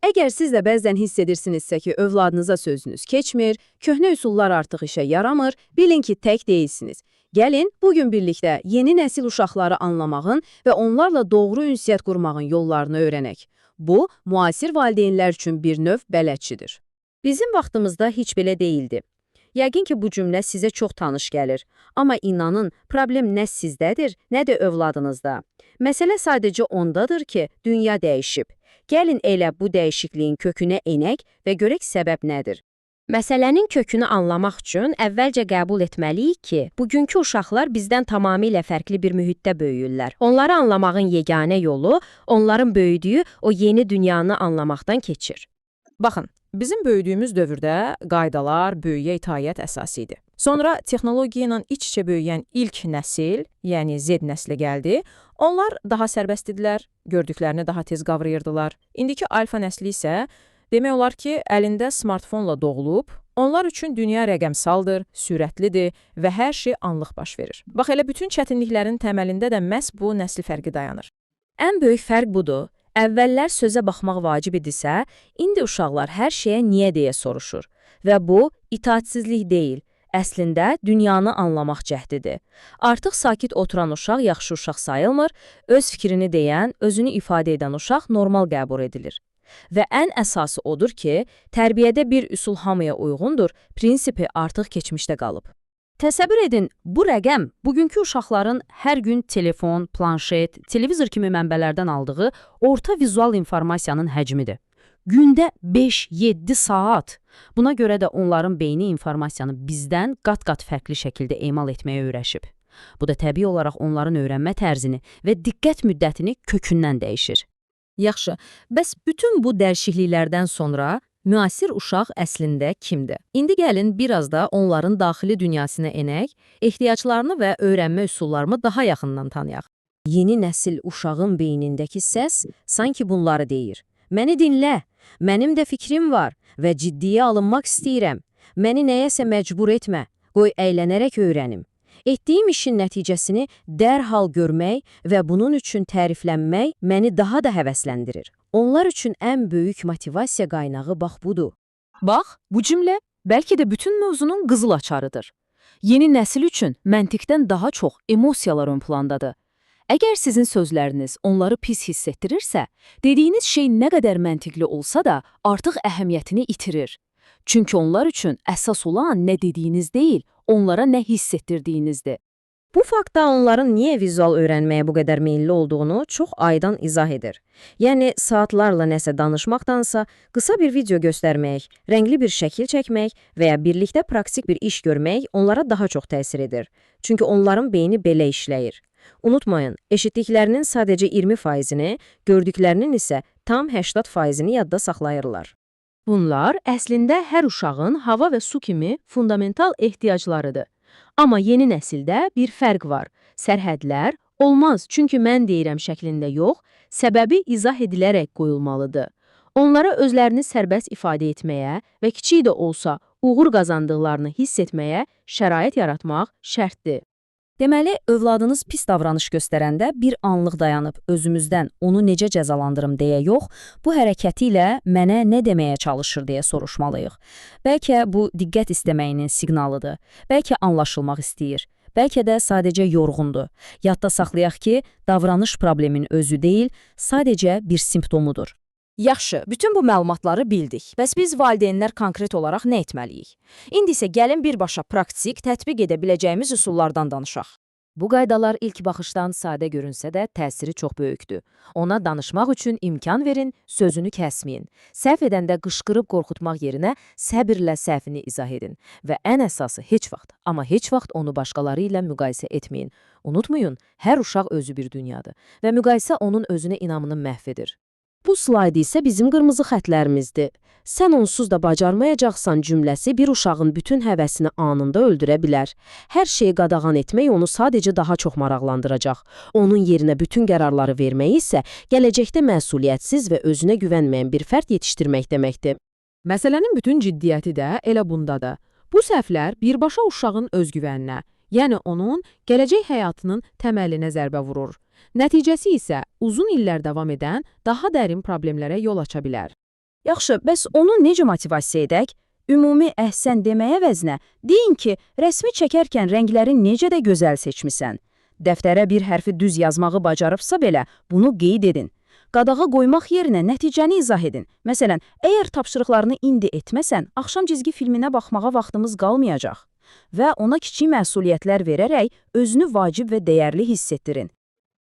Əgər siz də bəzən hiss edirsinizsə ki, övladınıza sözünüz keçmir, köhnə üsullar artıq işə yaramır, bilin ki, tək deyilsiniz. Gəlin, bugün birlikdə yeni nəsil uşaqları anlamağın və onlarla doğru ünsiyyət qurmağın yollarını öyrənək. Bu, müasir valideynlər üçün bir növ bələdçidir. Bizim vaxtımızda heç belə deyildi. Yəqin ki, bu cümlə sizə çox tanış gəlir. Amma inanın, problem nə sizdədir, nə də övladınızda. Məsələ sadəcə ondadır ki, dünya dəyişib. Gəlin elə bu dəyişikliyin kökünə enək və görək səbəb nədir. Məsələnin kökünü anlamaq üçün əvvəlcə qəbul etməliyik ki, bugünkü uşaqlar bizdən tamamilə fərqli bir mühitdə böyüyürlər. Onları anlamağın yeganə yolu, onların böyüdüyü o yeni dünyanı anlamaqdan keçir. Baxın, bizim böyüdüyümüz dövrdə qaydalar, böyüyə itaət əsası idi. Sonra texnologiya ilə iç-içə böyüyən ilk nəsil, yəni Z nəsli gəldi. Onlar daha sərbəst idilər, gördüklərini daha tez qavrayırdılar. İndiki alfa nəsli isə demək olar ki, əlində smartfonla doğulub, onlar üçün dünya rəqəmsaldır, sürətlidir və hər şey anlıq baş verir. Bax, elə bütün çətinliklərin təməlində də məhz bu nəsil fərqi dayanır. Ən böyük fərq budur. Əvvəllər sözə baxmaq vacib idisə, indi uşaqlar hər şeyə niyə deyə soruşur. Və bu, itaatsizlik deyil, əslində dünyanı anlamaq cəhdidir. Artıq sakit oturan uşaq yaxşı uşaq sayılmır, öz fikrini deyən, özünü ifadə edən uşaq normal qəbul edilir. Və ən əsası odur ki, tərbiyədə bir üsul hamıya uyğundur, prinsipi artıq keçmişdə qalıb. Təsəvvür edin, bu rəqəm bugünkü uşaqların hər gün telefon, planşet, televizor kimi mənbələrdən aldığı orta vizual informasiyanın həcmidir. Gündə 5-7 saat. Buna görə də onların beyni informasiyanı bizdən qat-qat fərqli şəkildə emal etməyə öyrəşib. Bu da təbii olaraq onların öyrənmə tərzini və diqqət müddətini kökündən dəyişir. Yaxşı, bəs bütün bu dəyişikliklərdən sonra müasir uşaq əslində kimdir? İndi gəlin biraz da onların daxili dünyasına enək, ehtiyaclarını və öyrənmə üsullarını daha yaxından tanıyaq. Yeni nəsil uşağın beynindəki səs sanki bunları deyir. Məni dinlə, mənim də fikrim var və ciddiyə alınmaq istəyirəm. Məni nəyəsə məcbur etmə, qoy əylənərək öyrənim. Etdiyim işin nəticəsini dərhal görmək və bunun üçün təriflənmək məni daha da həvəsləndirir. Onlar üçün ən böyük motivasiya qaynağı bax budur. Bax, bu cümlə bəlkə də bütün mövzunun qızıl açarıdır. Yeni nəsil üçün məntiqdən daha çox emosiyalar ön plandadır. Əgər sizin sözləriniz onları pis hiss etdirirsə, dediyiniz şey nə qədər məntiqli olsa da artıq əhəmiyyətini itirir. Çünki onlar üçün əsas olan nə dediyiniz deyil, onlara nə hiss etdirdiyinizdir. Bu faktda onların niyə vizual öyrənməyə bu qədər meyilli olduğunu çox aydın izah edir. Yəni, saatlarla nəsə danışmaqdansa, qısa bir video göstərmək, rəngli bir şəkil çəkmək və ya birlikdə praktik bir iş görmək onlara daha çox təsir edir. Çünki onların beyni belə işləyir. Unutmayın, eşitdiklərinin sadəcə 20%-ni, gördüklərinin isə tam 80%-ni yadda saxlayırlar. Bunlar əslində hər uşağın hava və su kimi fundamental ehtiyaclarıdır. Amma yeni nəsildə bir fərq var. Sərhədlər olmaz, çünki mən deyirəm şəklində yox, səbəbi izah edilərək qoyulmalıdır. Onlara özlərini sərbəst ifadə etməyə və kiçik də olsa uğur qazandıqlarını hiss etməyə şərait yaratmaq şərtdir. Deməli, övladınız pis davranış göstərəndə bir anlıq dayanıb özümüzdən onu necə cəzalandırım deyə yox, bu hərəkəti ilə mənə nə deməyə çalışır deyə soruşmalıyıq. Bəlkə bu diqqət istəməyinin siqnalıdır, bəlkə anlaşılmaq istəyir, bəlkə də sadəcə yorğundur. Yadda saxlayaq ki, davranış problemin özü deyil, sadəcə bir simptomudur. Yaxşı, bütün bu məlumatları bildik. Bəs biz valideynlər konkret olaraq nə etməliyik? İndi isə gəlin birbaşa praktik, tətbiq edə biləcəyimiz üsullardan danışaq. Bu qaydalar ilk baxışdan sadə görünsə də təsiri çox böyükdür. Ona danışmaq üçün imkan verin, sözünü kəsməyin. Səhv edəndə qışqırıb qorxutmaq yerinə səbirlə səhvini izah edin. Və ən əsası heç vaxt, amma heç vaxt onu başqaları ilə müqayisə etməyin. Unutmayın, hər uşaq özü bir dünyadır və müqayisə onun özünə inamını məhv edir. Bu slayd isə bizim qırmızı xətlərimizdir. Sən onsuz da bacarmayacaqsan cümləsi bir uşağın bütün həvəsini anında öldürə bilər. Hər şeyi qadağan etmək onu sadəcə daha çox maraqlandıracaq. Onun yerinə bütün qərarları vermək isə gələcəkdə məsuliyyətsiz və özünə güvənməyən bir fərd yetişdirmək deməkdir. Məsələnin bütün ciddiyyəti də elə bundadır. Bu səhvlər birbaşa uşağın özgüvəninə, yəni onun gələcək həyatının təməlinə zərbə vurur. Nəticəsi isə uzun illər davam edən daha dərin problemlərə yol aça bilər. Yaxşı, bəs onu necə motivasiya edək? Ümumi əhsən deməyə əvəzinə deyin ki, rəsmi çəkərkən rəngləri necə də gözəl seçmisən. Dəftərə bir hərfi düz yazmağı bacarıbsa belə bunu qeyd edin. Qadağa qoymaq yerinə nəticəni izah edin. Məsələn, əgər tapşırıqlarını indi etməsən, axşam cizgi filminə baxmağa vaxtımız qalmayacaq. Və ona kiçik məsuliyyətlər verərək özünü vacib və dəyərli hiss etdirin.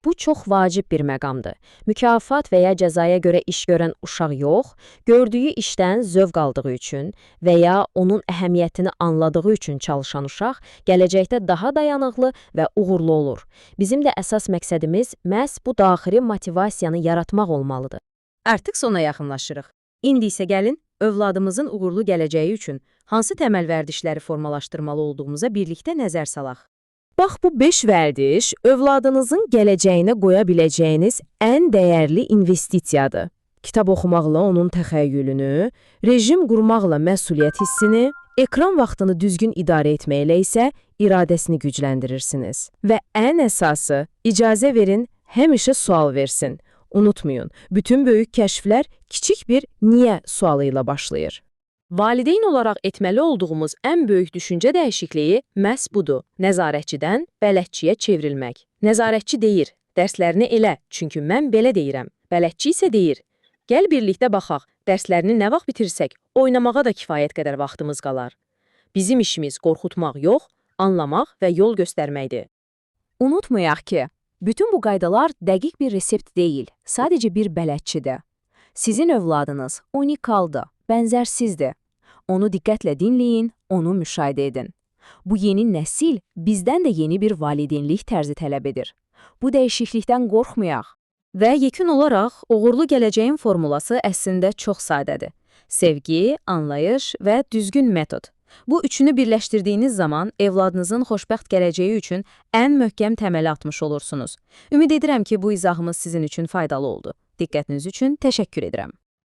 Bu çox vacib bir məqamdır. Mükafat və ya cəzaya görə iş görən uşaq yox, gördüyü işdən zövq aldığı üçün və ya onun əhəmiyyətini anladığı üçün çalışan uşaq gələcəkdə daha dayanıqlı və uğurlu olur. Bizim də əsas məqsədimiz məhz bu daxili motivasiyanı yaratmaq olmalıdır. Artıq sona yaxınlaşırıq. İndi isə gəlin, övladımızın uğurlu gələcəyi üçün hansı təməl vərdişləri formalaşdırmalı olduğumuza birlikdə nəzər salaq. Bax, bu 5 vərdiş övladınızın gələcəyinə qoya biləcəyiniz ən dəyərli investisiyadır. Kitab oxumaqla onun təxəyyülünü, rejim qurmaqla məsuliyyət hissini, ekran vaxtını düzgün idarə etməklə isə iradəsini gücləndirirsiniz. Və ən əsası, icazə verin, həmişə sual versin. Unutmayın, bütün böyük kəşflər kiçik bir niyə sualı ilə başlayır. Valideyn olaraq etməli olduğumuz ən böyük düşüncə dəyişikliyi məhz budur. Nəzarətçidən bələdçiyə çevrilmək. Nəzarətçi deyir, dərslərini elə, çünki mən belə deyirəm. Bələdçi isə deyir, gəl birlikdə baxaq, dərslərini nə vaxt bitirsək, oynamağa da kifayət qədər vaxtımız qalar. Bizim işimiz qorxutmaq yox, anlamaq və yol göstərməkdir. Unutmayaq ki, bütün bu qaydalar dəqiq bir resept deyil, sadəcə bir bələdçidir. Sizin övladınız unikaldır, bənzərsizdir. Onu diqqətlə dinləyin, onu müşahidə edin. Bu yeni nəsil bizdən də yeni bir valideynlik tərzi tələb edir. Bu dəyişiklikdən qorxmayaq. Və yekun olaraq, uğurlu gələcəyin formulası əslində çox sadədir. Sevgi, anlayış və düzgün metod. Bu üçünü birləşdirdiyiniz zaman evladınızın xoşbəxt gələcəyi üçün ən möhkəm təməli atmış olursunuz. Ümid edirəm ki, bu izahımız sizin üçün faydalı oldu. Diqqətiniz üçün təşəkkür edirəm.